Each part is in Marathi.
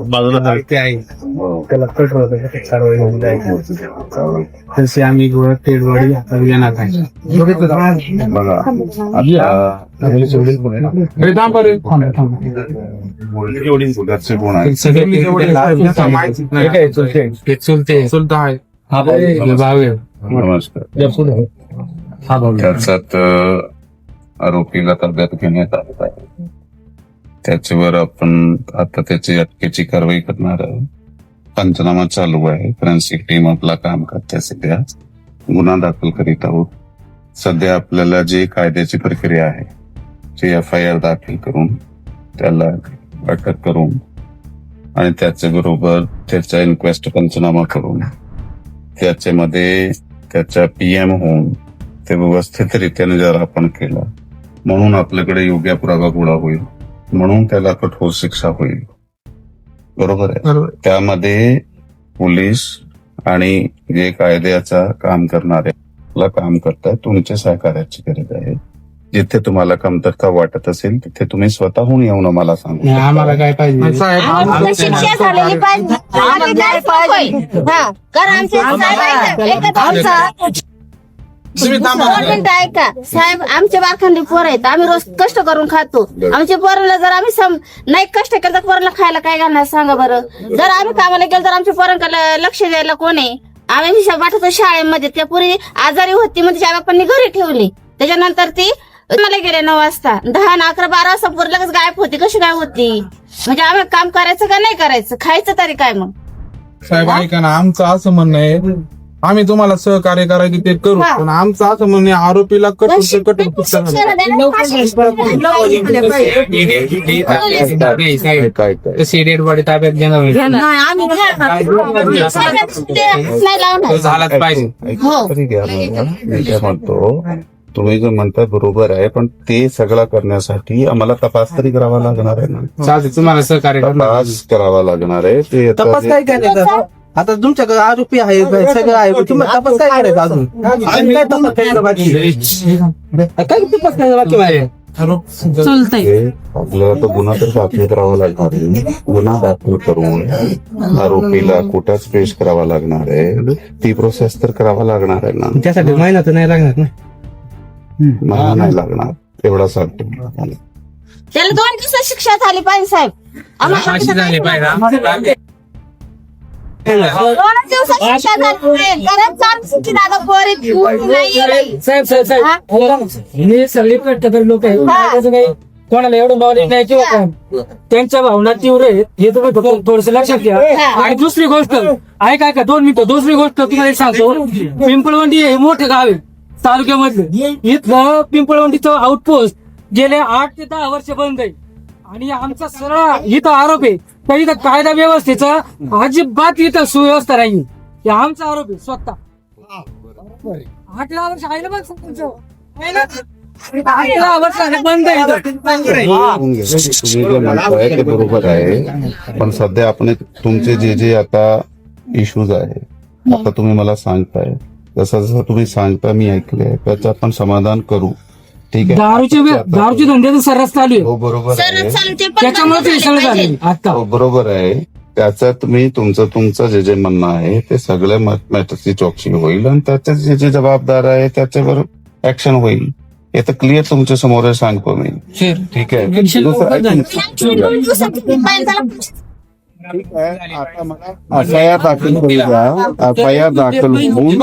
बाजूला त्याला पेट्रोल तसे आम्ही पेडवाडी येणार चुलते चुलता आहे. त्याच्यात आरोपीला ताब्यात घेण्यात आलं आहे. त्याच्यावर आपण आता त्याची अटकेची कारवाई करणार आहोत. पंचनामा चालू आहे. फॉरेन्सिक टीम आपला काम करते. सध्या गुन्हा दाखल करीत आहोत. सध्या आपल्याला जे कायद्याची प्रक्रिया आहे जे FIR दाखल करून त्याला अटक करून आणि त्याच्याबरोबर त्याचा इन्क्वेस्ट पंचनामा करून त्याच्यामध्ये त्याचा PM होऊन ते व्यवस्थितरित्याने जर आपण केलं म्हणून आपल्याकडे योग्य पुरावा गोळा होईल, म्हणून त्याला कठोर शिक्षा होईल. बरोबर आहे. त्यामध्ये पोलीस आणि जे कायद्याचा काम करणारे काम करतात तुमच्या सहकार्याची गरज आहे. जिथे तुम्हाला कमतरता वाटत असेल तिथे तुम्ही स्वतःहून येऊन आम्हाला सांगा. आम्हाला काय पाहिजे शिक्षा झालेली पाहिजे. ऐका साहेब, आमचे बारखांडी पोर आहेत. आम्ही रोज कष्ट करून खातो. आमच्या पोराला जर आम्ही नाही कष्ट केलं तर पोराला खायला काय घालणार सांगा बरं. जर आम्ही कामाला गेलो तर आमच्या पोरांकडे लक्ष द्यायला कोण आहे. आम्ही हिशोब वाटतो शाळेमध्ये. त्या पुरी आजारी होती म्हणजे तिच्या बापांनी घरी ठेवली. त्याच्यानंतर ती मला गेले 9 वाजता 10, 11, 12 वाजता पोर लगेच गायब होती. कशी काय होती म्हणजे आम्ही काम करायचं का नाही करायचं, खायचं तरी काय मग. साहेब ऐका ना, आमचं असं म्हणणं आहे आम्ही तुम्हाला सहकार्य करायचे ते करू, पण आमचं असं म्हणणं आहे आरोपीला कठोर डेड बॉडी ताब्यात घेणार झालाच पाहिजे. म्हणतो तुम्ही जो म्हणता बरोबर आहे, पण ते सगळं करण्यासाठी आम्हाला तपास तरी करावा लागणार आहे ना. तुम्हाला सहकार्य तपास करावा लागणार आहे. ते तपास काय करायचं आता तुमच्याकडे आरोपी आहे सगळं आहे. तुम्ही तपास काय करायचं अजून काय तपास करायला बाकी काय तपास करायला बाकी आहे. आपल्याला तो गुन्हा तर दाखल करावा लागणार आहे. गुन्हा दाखल करून आरोपीला कोर्टात पेश करावा लागणार आहे. ती प्रोसेस तर करावा लागणार आहे ना. त्यासाठी महिना तर नाही लागणार ना. मला नाही लागणार एवढा सांगतो. त्याला 2 दिवसात शिक्षा झाली पाहिजे साहेब. झाली पाहिजे. 2 दिवसात शिक्षा झाली पाहिजे. कारण चांगली दादा पोरी नाही. साहेब सगळी कट्टकरी लोक आहेत. कोणाला एवढं नॉलेज नाही किंवा त्यांच्या भावना तीव्र आहेत हे तुम्ही थोडस लक्षात घ्या. आणि दुसरी गोष्ट ऐका 2 मिनिटं. दुसरी गोष्ट तुम्हाला एक सांगतो. पिंपळवंडी हे मोठे गाव आहे तालुक्यामधले. इथलं पिंपळवंडीचं आउटपोस्ट गेले 8 ते 10 वर्ष बंद आहे. आणि आमचा सरळ इथं आरोप आहे तर इथं कायदा व्यवस्थेचा अजिबात इथं सुव्यवस्था नाही. हे आमचा आरोप आहे स्वतः. 8-10 वर्ष आहे ना बघ तुमचं आहे ना. 8-10 वर्ष बंद आहे. तुम्ही जे म्हणताय ते बरोबर आहे, पण सध्या आपण तुमचे जे आता इश्यूज आहे आता तुम्ही मला सांगताय जसं जसं तुम्ही सांगता मी ऐकलंय त्याचं आपण समाधान करू. ठीक आहे. दारूचे धंदे सर्रास चालू आहे. हो बरोबर आहे. त्याच्यामुळे ते सगळं झालं आता. हो बरोबर आहे. त्याचं तुम्ही तुमचं जे म्हणणं आहे ते सगळ्या मॅटरची चौकशी होईल आणि त्याचे जे जबाबदार आहे त्याच्यावर ऍक्शन होईल. हे तर क्लिअर तुमच्या समोर सांगतो मी. ठीक आहे. आता मला FIR दाखल करू द्या. FIR दाखल होऊन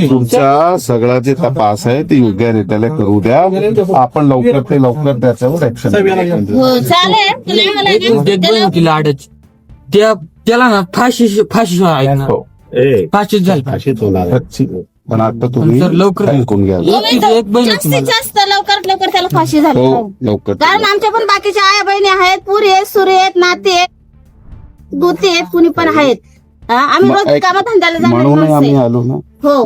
तुमचा सगळा जे तपास आहे ते योग्यरित्याने करू द्या. आपण लवकर ते लवकर त्याच्यावर ऍक्शन त्याला ना फाशी झाली. पण आता तुम्ही लवकर ऐकून घ्या. जास्तीत जास्त लवकर त्याला फाशी झाली. लवकर कारण आमच्या पण बाकीच्या आया बहिणी आहेत, पुरी आहेत, सुरी आहेत, नाते आहेत, गोते आहेत, कुणी पण आहेत. आम्ही रोज कामात धंद्याला म्हणून आम्ही आलो ना. हो